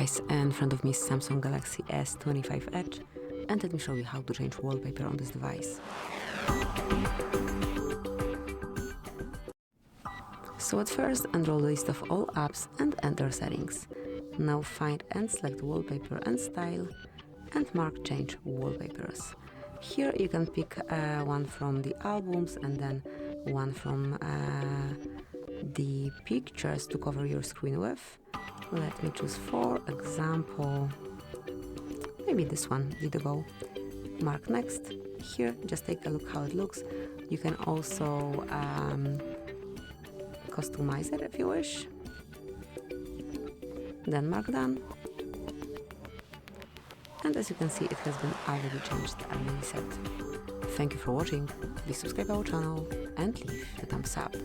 guys, in front of me is Samsung Galaxy S25 Edge, and let me show you how to change wallpaper on this device. So at first, enroll the list of all apps and enter settings. Now find and select Wallpaper and Style and mark Change Wallpapers. Here you can pick one from the albums and then one from the pictures to cover your screen with. Let me choose, for example, maybe this one, Video Go. Mark Next. Here, just take a look how it looks. You can also customize it if you wish. Then mark Done. And as you can see, it has been already changed and reset. Thank you for watching. Please subscribe our channel and leave a thumbs up.